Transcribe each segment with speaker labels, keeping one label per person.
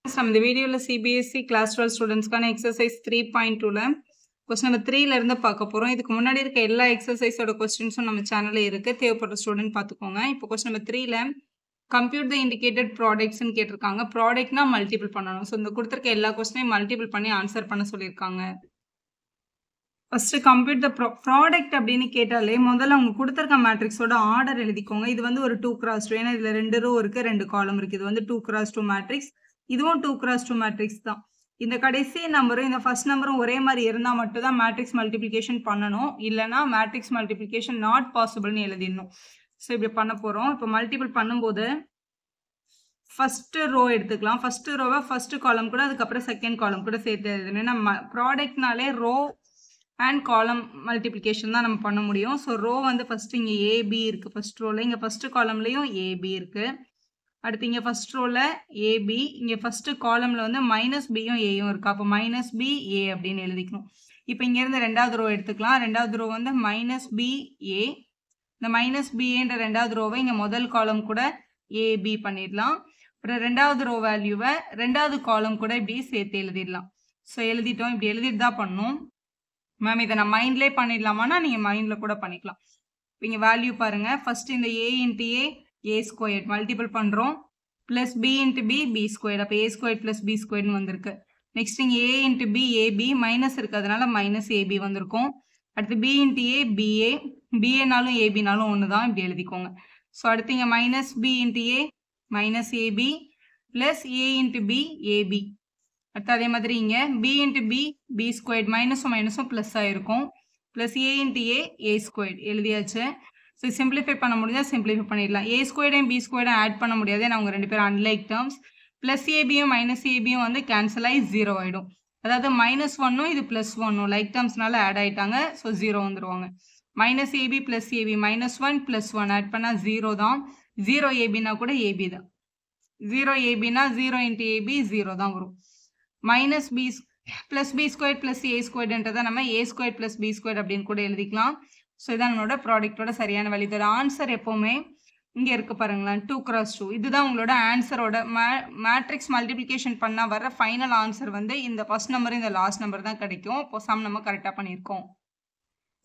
Speaker 1: நம்ம இந்த வீடியோல சிபிஎஸ்இ கிளாஸ் 12 ஸ்டூடெண்ட்ஸ்க்கான எக்ஸசைஸ் 3.2ல கொஸ்டின் நம்பர் 3ல இருந்து பார்க்க போறோம். இதுக்கு முன்னாடி இருக்க எல்லா எக்ஸசைஸோட கொஸ்டின்ஸும் நம்ம சேனல்ல இருக்கு. தேவைப்படுற ஸ்டூடெண்ட் பார்த்துக்கோங்க. இப்போ கொஸ்டின் நம்பர் 3ல கம்ப்யூட் த இண்டிகேட்டட் ப்ராடக்ட்ஸ்னு கேட்டிருக்காங்க. ப்ராடக்ட்னா மல்டிபிள் பண்ணணும். ஸோ இந்த கொடுத்துருக்க எல்லா கொஸ்டினையும் மல்டிபிள் பண்ணி ஆன்சர் பண்ண சொல்லியிருக்காங்க. ஃபர்ஸ்ட் கம்ப்யூட் த ப்ராடக்ட் அப்படின்னு கேட்டாலே முதல்ல அவங்க கொடுத்துருக்க மேட்ரிக்ஸோட ஆர்டர் எழுதிக்கோங்க. இது வந்து ஒரு 2x2, ஏன்னா இதுல 2 ரோ இருக்கு, 2 காலம் இருக்கு. இது வந்து 2x2 மேட்ரிக்ஸ். இதுவும் 2x2 மேட்ரிக்ஸ் தான். இந்த கடைசி நம்பரும் இந்த ஃபர்ஸ்ட் நம்பரும் ஒரே மாதிரி இருந்தால் மட்டும் தான் மேட்ரிக்ஸ் மல்டிப்ளிகேஷன் பண்ணணும். இல்லைனா மேட்ரிக்ஸ் மல்டிப்ளிகேஷன் நாட் பாசிபிள்னு எழுதிடணும். ஸோ இப்படி பண்ண போகிறோம். இப்போ மல்டிபிள் பண்ணும்போது ஃபர்ஸ்ட் ரோ எடுத்துக்கலாம். ஃபர்ஸ்ட் ரோவை ஃபர்ஸ்ட் காலம் கூட அதுக்கப்புறம் செகண்ட் காலம் கூட சேர்த்து எழுதணும். ஏன்னா ப்ராடக்ட்னாலே ரோ அண்ட் காலம் மல்டிப்ளிகேஷன் தான் நம்ம பண்ண முடியும். ஸோ ரோ வந்து ஃபர்ஸ்ட் இங்கே ஏபி இருக்கு. ஃபர்ஸ்ட் ரோல இங்கே ஃபர்ஸ்ட் காலம்லையும் ஏபி இருக்கு. அடுத்து இங்கே ஃபர்ஸ்ட் ரோல ஏபி, இங்கே ஃபர்ஸ்ட் காலம்ல வந்து மைனஸ் பியும் ஏயும் இருக்கு. அப்போ மைனஸ் பி ஏ அப்படின்னு எழுதிக்கணும். இப்போ இங்கேருந்து ரெண்டாவது ரோ எடுத்துக்கலாம். ரெண்டாவது ரோ வந்து மைனஸ் பி ஏ. இந்த மைனஸ் பிஏன்ற ரெண்டாவது ரோவை இங்கே முதல் காலம் கூட ஏபி பண்ணிடலாம். அப்புறம் ரெண்டாவது ரோ வேல்யூவை ரெண்டாவது காலம் கூட இப்படி சேர்த்து எழுதிடலாம். ஸோ எழுதிட்டோம். இப்படி எழுதிட்டு தான் பண்ணணும். மேம் இதை நான் மைண்ட்லேயே பண்ணிடலாமான்னா நீங்கள் மைண்டில் கூட பண்ணிக்கலாம். இப்போ இங்கே வேல்யூ பாருங்கள். ஃபர்ஸ்ட் இந்த A into A square multiple பண்ணுறோம். Plus B into B square. அப்போ ஏ ஸ்கொயர் ப்ளஸ் பி ஸ்கொயர்னு வந்திருக்கு. நெக்ஸ்ட் இங்கே A into B AB minus இருக்குது, அதனால மைனஸ் ஏபி வந்திருக்கும். அடுத்து பி இன்ட்டு பிஏ, பிஏனாலும் ஏபினாலும் ஒன்று தான், இப்படி எழுதிக்கோங்க. ஸோ அடுத்து இங்கே minus B into minus AB plus A into B AB. அடுத்து அதே மாதிரி இங்கே பி இன்ட்டு பி ஸ்கொயர் மைனஸும் மைனஸும் ப்ளஸ் ஆகிருக்கும். Plus A into A square எழுதியாச்சு. ஸோ சிம்பிளிஃபை பண்ண முடிஞ்சால் சிம்பிளிஃபை பண்ணிடலாம். ஏ ஸ்கொயர்டையும் பி ஸ்கொயர்டையும் ஆட் பண்ண முடியாது, ஏன்னா அவங்க ரெண்டு பேரும் அன்லைக் டேர்ம்ஸ். ப்ளஸ் ஏபியும் மைனஸ் ஏபியும் வந்து கேன்சல் ஆகி 0 ஆகிடும். அதாவது மைனஸ் ஒன்னும் இது ப்ளஸ் ஒன்னும் லைக் டேர்ம்ஸ்னால ஆட் ஆகிட்டாங்க. ஸோ 0 வந்துடுவாங்க. Minus AB plus AB minus 1 plus 1 add பண்ணால் 0 தான். 0 ஏபினா கூட ஏபி தான். 0 ஏபினா 0 இன்ட்டு ஏபி 0 தான் வரும். Minus B plus B square plus A ஸ்கொயர்ன்றதை நம்ம A square plus B square அப்படின்னு கூட எழுதிக்கலாம். ஸோ இதான் நம்மளோட ப்ராடக்டோட சரியான வழி. இதோட ஆன்சர் எப்போவுமே இங்கே இருக்கு பாருங்களேன், 2x2. இதுதான் உங்களோட ஆன்சரோட மேட்ரிக்ஸ் மல்டிப்ளிகேஷன் பண்ணால் வர ஃபைனல் ஆன்சர் வந்து இந்த ஃபர்ஸ்ட் நம்பர் இந்த லாஸ்ட் நம்பர் தான் கிடைக்கும். இப்போ சம் நம்ம கரெக்டாக பண்ணியிருக்கோம்.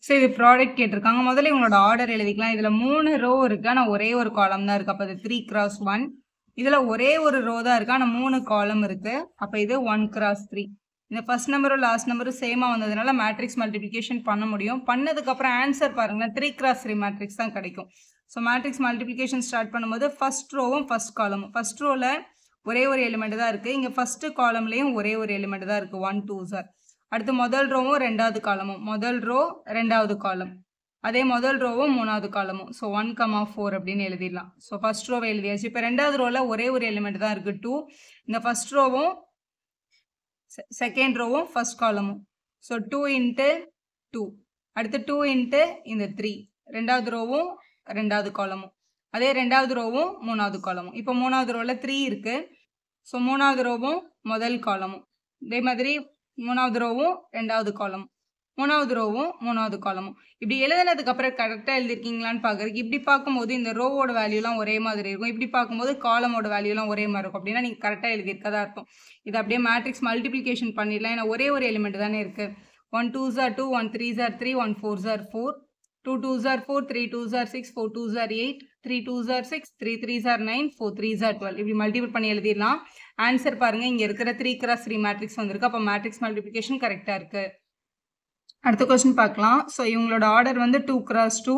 Speaker 1: ஸோ இது ப்ராடக்ட் கேட்டிருக்காங்க. முதல்ல இவங்களோட ஆர்டர் எழுதிக்கலாம். இதில் 3 ரோ இருக்கு, ஆனால் ஒரே ஒரு காலம் தான் இருக்குது. அப்போ இது 3x1. இதில் ஒரே ஒரு ரோ தான் இருக்குது, ஆனால் 3 காலம் இருக்குது. அப்போ இது 1x3. இந்த ஃபர்ஸ்ட் நம்பரும் லாஸ்ட் நம்பரும் சேமாக வந்ததுனால மேட்ரிக்ஸ் மல்டிப்ளிகேஷன் பண்ண முடியும். பண்ணதுக்கப்புறம் ஆன்சர் பாருங்கள், 3x3 மேட்ரிக்ஸ் தான் கிடைக்கும். ஸோ மேட்ரிக்ஸ் மல்டிப்ளிகேஷன் ஸ்டார்ட் பண்ணும்போது ஃபர்ஸ்ட் ரோவும் ஃபர்ஸ்ட் காலமும், ஃபர்ஸ்ட் ரோவில் ஒரே ஒரு எலிமெண்ட் தான் இருக்குது. இங்கே ஃபர்ஸ்ட் காலம்லேயும் ஒரே ஒரு எலிமெண்ட் தான் இருக்குது, 1 2 சார். அடுத்து முதல் ரோவும் ரெண்டாவது காலமும், முதல் ரோ ரெண்டாவது காலம், அதே முதல் ரோவும் மூணாவது காலமும். ஸோ 1,4 அப்படின்னு எழுதிடலாம். ஸோ ஃபர்ஸ்ட் ரோவை எழுதியாச்சு. இப்போ ரெண்டாவது ரோவில் ஒரே ஒரு எலிமெண்ட் தான் இருக்குது, 2. இந்த ஃபர்ஸ்ட் ரோவும் செகண்ட் ரோவும் ஃபர்ஸ்ட் காலமும். So 2 into 2. அடுத்து 2 இன்ட்டு இந்த 3. ரெண்டாவது ரோவும் ரெண்டாவது காலமும், அதே ரெண்டாவது ரோவும் மூணாவது காலமும். இப்போ மூணாவது ரோவில் 3 இருக்கு. ஸோ மூணாவது ரோவும் முதல் காலமும், இதே மாதிரி மூணாவது ரோவும் ரெண்டாவது காலமும், மூணாவது ரோவும் மூணாவது காலமும். இப்படி எழுதுனதுக்கு அப்புறம் கரெக்டாக எழுதிருக்கீங்களான்னு பார்க்குறதுக்கு இப்படி பார்க்கும்போது இந்த ரோவோட வேல்யூலாம் ஒரே மாதிரி இருக்கும், இப்படி பார்க்கும்போது காலமோட வேல்யூலாம் ஒரே மாதிரி இருக்கும். அப்படின்னா நீங்கள் கரெக்டாக எழுதியிருக்கதா அர்த்தம். இது அப்படியே மேட்ரிக்ஸ் மல்டிப்ளிகேஷன் பண்ணிடலாம், ஏன்னா ஒரே ஒரு எலிமெண்ட் தானே இருக்குது. 1 2s are 2, 1 3s are 3, 1 4s are 4, 2 2s are 4, 3 2s are 6, 4 2s are 8, 3 2s are 6, 3 3s are 9, 4 3s are 12. இப்படி மல்டிபிள் பண்ணி எழுதிடலாம். ஆன்சர் பாருங்க, இங்கே இருக்கிற 3x3 மேட்ரிக்ஸ் வந்திருக்கு. அப்போ மேட்ரிக்ஸ் மல்டிப்ளிகேஷன் கரெக்டாக இருக்கு. அடுத்த கொஸ்டின் பார்க்கலாம். ஸோ இவங்களோட ஆர்டர் வந்து 2x2.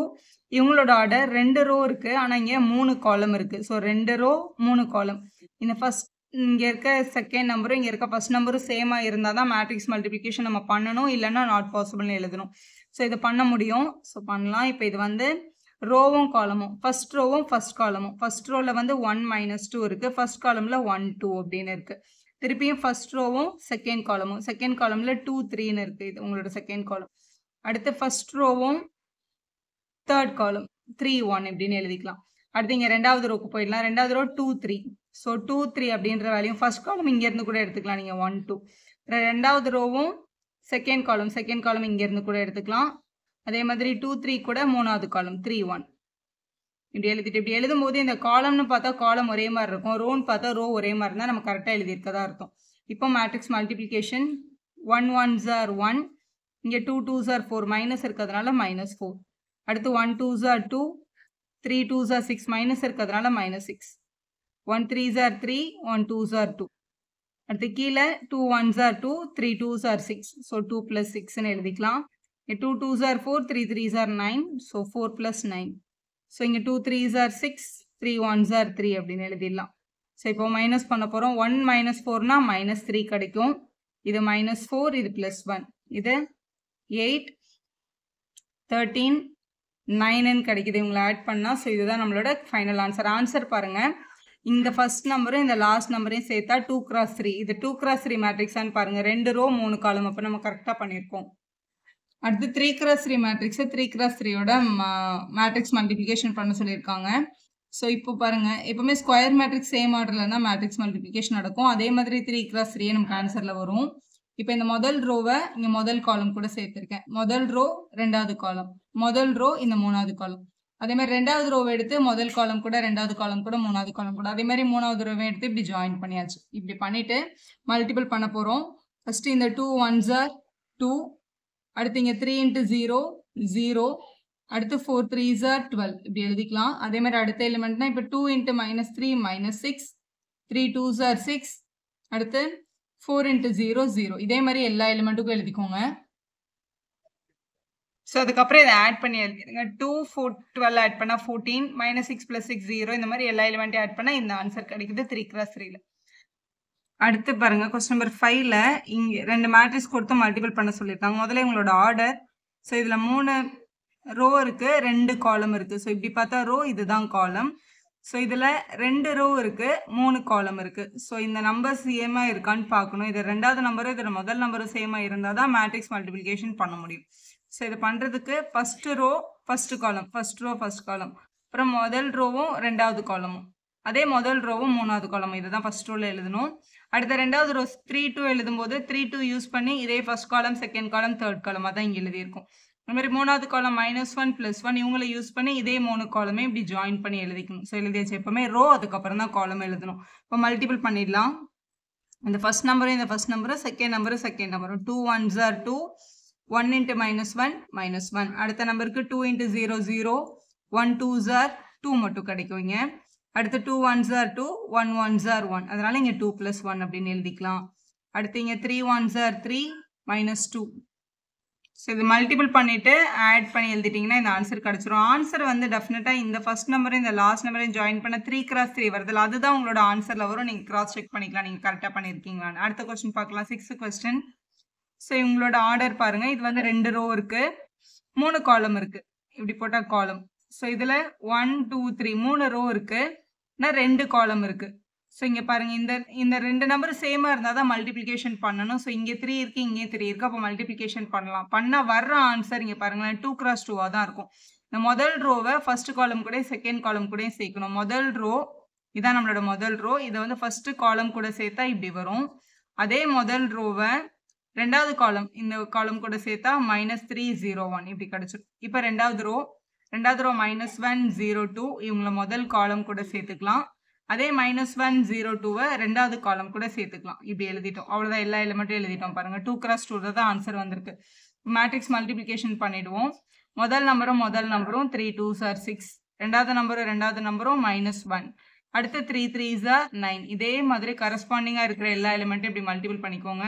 Speaker 1: இவங்களோட ஆர்டர் 2 ரோ இருக்குது, ஆனால் இங்கே 3 காலம் இருக்குது. ஸோ 2 ரோ 3 காலம். இந்த ஃபர்ஸ்ட் இங்கே இருக்க செகண்ட் நம்பரும் இங்கே இருக்க ஃபர்ஸ்ட் நம்பரும் சேமாக இருந்தால் தான் மேட்ரிக்ஸ் மல்டிப்ளிகேஷன் நம்ம பண்ணணும், இல்லைன்னா நாட் பாசிபிள்னு எழுதணும். ஸோ இதை பண்ண முடியும். ஸோ பண்ணலாம். இப்போ இது வந்து ரோவும் காலமும், ஃபர்ஸ்ட் ரோவும் ஃபர்ஸ்ட் காலமும். ஃபர்ஸ்ட் ரோவில் வந்து 1 - 2 இருக்குது, ஃபர்ஸ்ட் காலமில் 1 2 அப்படின்னு இருக்குது. திருப்பியும் ஃபர்ஸ்ட் ரோவும் செகண்ட் காலமும், செகண்ட் காலமில் 2 3ன்னு இருக்குது. இது உங்களோட செகண்ட் காலம். அடுத்து ஃபர்ஸ்ட் ரோவும் தேர்ட் காலம் 3 1 இப்படின்னு எழுதிக்கலாம். அடுத்து இங்கே ரெண்டாவது ரோக்கு போயிடலாம். ரெண்டாவது ரோ 2 3. ஸோ 2 3 அப்படின்ற வேல்யூ ஃபர்ஸ்ட் காலம் இங்கேருந்து கூட எடுத்துக்கலாம் நீங்கள், 1 2. ரெண்டாவது ரோவும் செகண்ட் காலம் இங்கேருந்து கூட எடுத்துக்கலாம். அதே மாதிரி 2 3 கூட மூணாவது காலம் 3 1. இப்படி எழுதிட்டு இப்படி எழுதும்போது இந்த காலம்னு பார்த்தா காலம் ஒரே மாதிரி இருக்கும், ரோன்னு பார்த்தா ரோ ஒரே மாதிரி இருந்தால் நம்ம கரெக்டாக எழுதியிருக்கதா அர்த்தம். இப்போ மேட்ரிக்ஸ் மல்டிப்ளிகேஷன் 1 1s are 1, இங்கே 2 2s are 4, மைனஸ் இருக்கிறதுனால -4. அடுத்து 1 2s are 2, 3 2s are 6, minus இருக்கிறதுனால -6. 1 3s are 3, 1 2s are 2. அடுத்து கீழே 2 1s are 2, 3 2s are 6, so 2 + 6ன்னு எழுதிக்கலாம். 2 2s are 4, 3 3s are 9, so 4 + 9. So இங்கே 2 3s are 6, 3 1s are 3 அப்படின்னு எழுதிடலாம். ஸோ இப்போ மைனஸ் பண்ண போகிறோம். 1 - 4னா -3 கிடைக்கும். இது -4, இது +1, இது 8 13 9ன்னு கிடைக்குது இவங்களை ஆட் பண்ணால். ஸோ இதுதான் நம்மளோட ஃபைனல் ஆன்சர். ஆன்சர் பாருங்கள், இந்த ஃபர்ஸ்ட் நம்பரும் இந்த லாஸ்ட் நம்பரையும் சேர்த்தா 2 × 3. இது 2 × 3 மேட்ரிக்ஸான்னு பாருங்கள். 2 ரோ 3 காலம். அப்போ நம்ம கரெக்டாக பண்ணியிருக்கோம். அடுத்து 3 × 3 மேட்ரிக்ஸை 3 × 3யோட மேட்ரிக்ஸ் மல்டிப்ளிகேஷன் பண்ண சொல்லியிருக்காங்க. ஸோ இப்போ பாருங்கள், எப்போவுமே ஸ்கொயர் மேட்ரிக்ஸ் சேம் ஆர்டரில் இருந்தால் மேட்ரிக்ஸ் மல்டிப்ளிகேஷன் நடக்கும். அதே மாதிரி 3 × 3 நமக்கு ஆன்சரில் வரும். இப்போ இந்த முதல் ரோவை இங்கே முதல் காலம் கூட சேர்த்துருக்கேன். முதல் ரோ 2வது காலம், முதல் ரோ இந்த 3வது காலம். அதே மாதிரி 2வது ரோவை எடுத்து முதல் காலம் கூட 2வது காலம் கூட 3வது காலம் கூட, அதே மாதிரி 3வது ரோவை எடுத்து இப்படி ஜாயின் பண்ணியாச்சு. இப்படி பண்ணிவிட்டு மல்டிபிள் பண்ண போகிறோம். ஃபஸ்ட்டு இந்த 2 1s are 2, அடுத்து இங்கே 3 × 0 0, அடுத்து 4 3s are 12 இப்படி எழுதிக்கலாம். அதே மாதிரி அடுத்த எலிமெண்ட்னா இப்போ 2 × -3 -6, 3 2s are 6, அடுத்து 4 × 0 0. இதே மாதிரி எல்லா எலிமெண்ட்டுக்கும் எழுதிக்கோங்க. ஸோ அதுக்கப்புறம் இதை ஆட் பண்ணி எழுதிடுங்க. 2 4 12 ஆட் பண்ணால் 14, -6 + 6 0. இந்த மாதிரி எல்லா எலிமெண்ட்டையும் ஆட் பண்ணால் இந்த ஆன்சர் கிடைக்குது 3 × 3ல. அடுத்து பாருங்க, கொஸ்டின் நம்பர் 5ல இங்கே 2 மேட்ரிக்ஸ் கொடுத்து மல்டிபிள் பண்ண சொல்லியிருக்காங்க. முதல்ல உங்களோட ஆர்டர். ஸோ இதில் 3 ரோ இருக்குது, 2 காலம் இருக்குது. ஸோ இப்படி பார்த்தா ரோ, இதுதான் காலம். ஸோ இதில் 2 ரோ இருக்குது, 3 காலம் இருக்குது. ஸோ இந்த நம்பர் சேமாக இருக்கான்னு பார்க்கணும். இது 2வது நம்பரும் இதில் முதல் நம்பரும் சேமாக இருந்தால் தான் மேட்ரிக்ஸ் மல்டிப்ளிகேஷன் பண்ண முடியும். ஸோ இது பண்ணுறதுக்கு first row first column, first row first column, அப்புறம் முதல் ரோவும் 2வது காலமும், அதே முதல் ரோவும் 3வது காலம். இதுதான் ஃபஸ்ட் ரோவில் எழுதணும். அடுத்த 2வது ரோ 3 2 எழுதும்போது 3 2 யூஸ் பண்ணி இதே ஃபஸ்ட் காலம் செகண்ட் காலம் தேர்ட் காலம் அதான் இங்கே எழுதியிருக்கும். அது மாதிரி 3வது காலம் -1 +1 இவங்களை யூஸ் பண்ணி இதே 3 காலமே இப்படி ஜாயின் பண்ணி எழுதிக்கணும். ஸோ எழுதியாச்சு. எப்போவுமே ரோ அதுக்கப்புறம் தான் காலம் எழுதணும். இப்போ மல்டிபிள் பண்ணிடலாம். இந்த ஃபஸ்ட் நம்பரும் இந்த ஃபஸ்ட் நம்பரும் செகண்ட் நம்பரும் 2 1s are 2, 1 × -1 -1. அடுத்த நம்பருக்கு 2 × 0 0, 1 2s are 2 மட்டும் கிடைக்குங்க. அடுத்து 2 1s are 2, 1 1s are 1. அதனால இங்கே 2 + 1 அப்படின்னு எழுதிக்கலாம். அடுத்து இங்கே 3 1s are 3 -2. ஸோ இது மல்டிபிள் பண்ணிவிட்டு ஆட் பண்ணி எழுதிட்டிங்கன்னா இந்த ஆன்சர் கிடச்சிரும். ஆன்சர் வந்து டெஃபினட்டாக இந்த ஃபஸ்ட் நம்பரும் இந்த லாஸ்ட் நம்பரையும் ஜாயின் பண்ண 3 × 3 வருதில்ல, அதுதான் உங்களோட ஆன்சரில் வரும். நீங்கள் கிராஸ் செக் பண்ணிக்கலாம் நீங்கள் கரெக்டாக பண்ணியிருக்கீங்களான்னு. அடுத்த கொஸ்டின் பார்க்கலாம். 6th question. ஸோ இவங்களோட ஆர்டர் பாருங்கள். இது வந்து 2 ரோ இருக்குது, 3 காலம் இருக்குது. இப்படி போட்டால் காலம். ஸோ இதில் 1 2 3 3 ரோ இருக்குது, ஆனால் 2 காலம் இருக்குது. ஸோ இங்கே பாருங்கள், இந்த 2 நம்பர் சேமாக இருந்தால் தான் மல்டிப்ளிகேஷன் பண்ணணும். ஸோ இங்கே 3 இருக்குது, இங்கே 3 இருக்குது. அப்போ மல்டிப்ளிகேஷன் பண்ணலாம். பண்ணால் வர்ற ஆன்சர் இங்கே பாருங்களேன் 2 × 2 தான் இருக்கும். இந்த முதல் ரோவை ஃபஸ்ட்டு காலம் கூட செகண்ட் காலம் கூட சேர்க்கணும். முதல் ரோ இதான் நம்மளோட முதல் ரோ. இதை வந்து ஃபஸ்ட்டு காலம் கூட சேர்த்தா இப்படி வரும். அதே முதல் ரோவை 2வது காலம் இந்த காலம் கூட சேர்த்தா -3 0 1 இப்படி கிடச்சிடும். இப்போ 2வது ரோ -1 0 2 இவங்களை முதல் காலம் கூட சேர்த்துக்கலாம். அதே -1 0 2வை 2வது காலம் கூட சேர்த்துக்கலாம். இப்படி எழுதிட்டோம். அவ்வளோதான், எல்லா எலிமெண்ட்டும் எழுதிட்டோம். பாருங்கள் 2 × 2 தான் ஆன்சர் வந்திருக்கு. மேட்ரிக்ஸ் மல்டிப்ளிகேஷன் பண்ணிவிடுவோம். முதல் நம்பரும் 3 2s are 6, 2வது நம்பரும் -1, அடுத்து 3 3s are 9. இதே மாதிரி கரஸ்பாண்டிங்காக இருக்கிற எல்லா எலிமெண்ட்டும் இப்படி மல்டிபிள் பண்ணிக்கோங்க.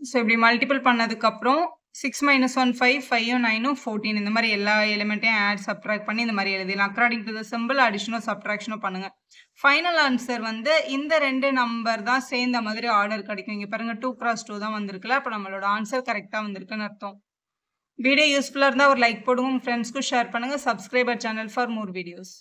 Speaker 1: ஸோ இப்படி மல்டிபிள் பண்ணதுக்கப்புறம் 6 - 1 5, 5 9 14 இந்த மாதிரி எல்லா எலிமெண்ட்டையும் ஆட் சப்ட்ராக்ட் பண்ணி இந்த மாதிரி எழுதிடலாம். அக்கார்டிங் டு த சிம்பிள் அடிஷனோ சப்ட்ராக்ஷனோ பண்ணுங்கள். ஃபைனல் ஆன்சர் வந்து இந்த 2 நம்பர் தான் சேர்ந்த மாதிரி ஆர்டர் கிடைக்கும். இங்கே பாருங்கள் 2 × 2 தான் வந்திருக்குல்ல, அப்போ நம்மளோட ஆன்சர் கரெக்டாக வந்திருக்குன்னு அர்த்தம். வீடியோ யூஸ்ஃபுல்லாக இருந்தால் ஒரு லைக் போடுங்க, உங்கள் ஃப்ரெண்ட்ஸ்க்கும் ஷேர் பண்ணுங்கள். Subscriber channel for more videos.